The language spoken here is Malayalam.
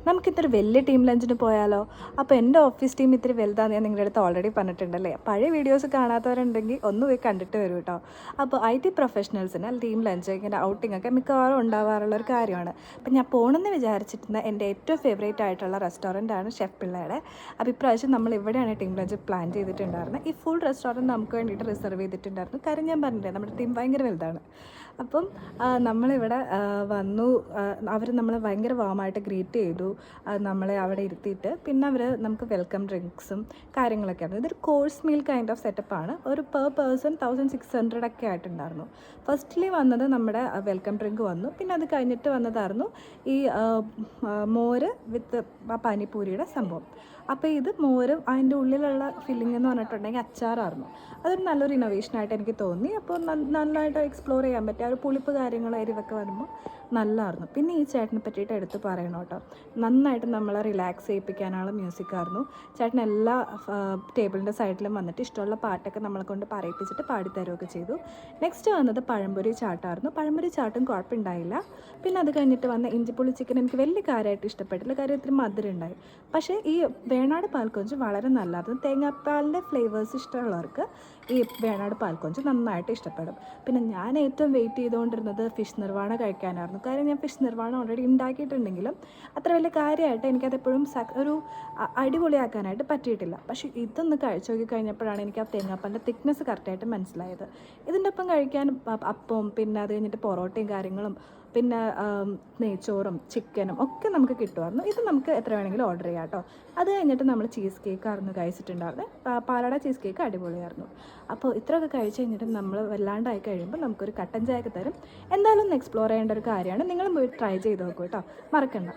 നമുക്കിത്ര വലിയ ടീം ലഞ്ചിന് പോയാലോ? അപ്പോൾ എൻ്റെ ഓഫീസ് ടീം ഇത്തിരി വലുതാണെന്ന് ഞാൻ നിങ്ങളുടെ അടുത്ത് ഓൾറെഡി പറഞ്ഞിട്ടുണ്ടല്ലേ. പഴയ വീഡിയോസ് കാണാത്തവരുണ്ടെങ്കിൽ ഒന്ന് പോയി കണ്ടിട്ട് വരും കേട്ടോ. അപ്പോൾ IT പ്രൊഫഷണൽസിന് ടീം ലഞ്ച് ഇങ്ങനെ ഔട്ടിംഗ് ഒക്കെ മിക്കവാറും ഉണ്ടാവാറുള്ളൊരു കാര്യമാണ്. അപ്പം ഞാൻ പോകണമെന്ന് വിചാരിച്ചിരുന്ന എൻ്റെ ഏറ്റവും ഫേവറേറ്റ് ആയിട്ടുള്ള റെസ്റ്റോറൻറ്റാണ് ഷെഫ് പിള്ളയുടെ. അപ്പോൾ ഇപ്രാവശ്യം നമ്മൾ ഇവിടെയാണ് ടീം ലഞ്ച് പ്ലാൻ ചെയ്തിട്ടുണ്ടായിരുന്നത്. ഈ ഫുൾ റെസ്റ്റോറൻറ്റ് നമുക്ക് വേണ്ടിയിട്ട് റിസർവ് ചെയ്തിട്ടുണ്ടായിരുന്നു. കാര്യം ഞാൻ പറഞ്ഞില്ലേ, നമ്മുടെ ടീം ഭയങ്കര വലുതാണ്. അപ്പം നമ്മളിവിടെ വന്നു. അവർ നമ്മളെ ഭയങ്കര വാമായിട്ട് ഗ്രീറ്റ് ചെയ്തു. നമ്മളെ അവിടെ ഇരുത്തിയിട്ട് പിന്നെ അവർ നമുക്ക് വെൽക്കം ഡ്രിങ്ക്സും കാര്യങ്ങളൊക്കെയാണ്. ഇതൊരു കോഴ്സ് മീൽ കൈൻഡ് ഓഫ് സെറ്റപ്പാണ്. ഒരു പെർ പേഴ്സൺ 1600 ഒക്കെ ആയിട്ടുണ്ടായിരുന്നു. ഫസ്റ്റ്ലി വന്നത് നമ്മുടെ വെൽക്കം ഡ്രിങ്ക് വന്നു. പിന്നെ അത് കഴിഞ്ഞിട്ട് വന്നതായിരുന്നു ഈ മോര് വിത്ത് പാനിപ്പൂരിയുടെ സംഭവം. അപ്പോൾ ഇത് മോരും അതിൻ്റെ ഉള്ളിലുള്ള ഫില്ലിംഗ് എന്ന് പറഞ്ഞിട്ടുണ്ടെങ്കിൽ അച്ചാറായിരുന്നു. അതൊരു നല്ലൊരു ഇന്നോവേഷനായിട്ട് എനിക്ക് തോന്നി. അപ്പോൾ നന്നായിട്ട് എക്സ്പ്ലോർ ചെയ്യാൻ പറ്റിയ ഒരു പുളിപ്പ് കാര്യങ്ങൾ എരിവൊക്കെ വരുമ്പോൾ നല്ലതായിരുന്നു. പിന്നെ ഈ ചേട്ടനെ പറ്റിയിട്ട് എടുത്ത് പറയണം കേട്ടോ. നന്നായിട്ട് നമ്മളെ റിലാക്സ് ചെയ്യിപ്പിക്കാനുള്ള മ്യൂസിക്കായിരുന്നു. ചേട്ടൻ എല്ലാ ടേബിളിൻ്റെ സൈഡിലും വന്നിട്ട് ഇഷ്ടമുള്ള പാട്ടൊക്കെ നമ്മളെ കൊണ്ട് പറയിപ്പിച്ചിട്ട് പാടിത്തരുകയൊക്കെ ചെയ്തു. നെക്സ്റ്റ് വന്നത് പഴംപൊരി ചാട്ടായിരുന്നു. പഴംപൊരി ചാട്ടും കുഴപ്പമുണ്ടായില്ല. പിന്നെ അത് കഴിഞ്ഞിട്ട് വന്ന ഇഞ്ചിപ്പുളി ചിക്കൻ എനിക്ക് വലിയ കാര്യമായിട്ട് ഇഷ്ടപ്പെട്ടില്ല. കാര്യം ഇത്തിരി മധുരം ഉണ്ടായി. പക്ഷേ ഈ വേണാട് പാൽക്കൊഞ്ച് വളരെ നല്ലതായിരുന്നു. തേങ്ങാപ്പാലിൻ്റെ ഫ്ലേവേഴ്സ് ഇഷ്ടമുള്ളവർക്ക് ഈ വേണാട് പാൽക്കൊഞ്ച് നന്നായിട്ട് ഇഷ്ടപ്പെടും. പിന്നെ ഞാൻ ഏറ്റവും വെയിറ്റ് ചെയ്തുകൊണ്ടിരുന്നത് ഫിഷ് നിർവാണ കഴിക്കാനായിരുന്നു. കാര്യം ഞാൻ ഫിഷ് നിർവാണ ഓൾറെഡി ഉണ്ടാക്കിയിട്ടുണ്ടെങ്കിലും അത്ര വലിയ കാര്യമായിട്ട് എനിക്കതെപ്പോഴും ഒരു അടിപൊളിയാക്കാനായിട്ട് പറ്റിയിട്ടില്ല. പക്ഷേ ഇതൊന്ന് കഴിച്ചു നോക്കി കഴിഞ്ഞപ്പോഴാണ് എനിക്ക് ആ തേങ്ങാപ്പാലിൻ്റെ തിക്നെസ് കറക്റ്റായിട്ട് മനസ്സിലായത്. ഇതിൻ്റെ ഒപ്പം കഴിക്കാൻ അപ്പവും പിന്നെ അത് കഴിഞ്ഞിട്ട് പൊറോട്ടയും കാര്യങ്ങളും പിന്നെ നെയ്ച്ചോറും ചിക്കനും ഒക്കെ നമുക്ക് കിട്ടുമായിരുന്നു. ഇത് നമുക്ക് എത്ര വേണമെങ്കിലും ഓർഡർ ചെയ്യാം കേട്ടോ. അത് കഴിഞ്ഞിട്ട് നമ്മൾ ചീസ് കേക്കായിരുന്നു കഴിച്ചിട്ടുണ്ടായിരുന്നത്. പാലട ചീസ് കേക്ക് അടിപൊളിയായിരുന്നു. അപ്പോൾ ഇത്രയൊക്കെ കഴിച്ച് കഴിഞ്ഞിട്ട് നമ്മൾ വല്ലാണ്ടായി കഴിയുമ്പോൾ നമുക്കൊരു കട്ടൻ ചായയൊക്കെ തരും. എന്തായാലും ഒന്ന് എക്സ്പ്ലോർ ചെയ്യേണ്ട ഒരു കാര്യമാണ്. നിങ്ങളും പോയി ട്രൈ ചെയ്ത് നോക്കൂ കേട്ടോ, മറക്കണ്ട.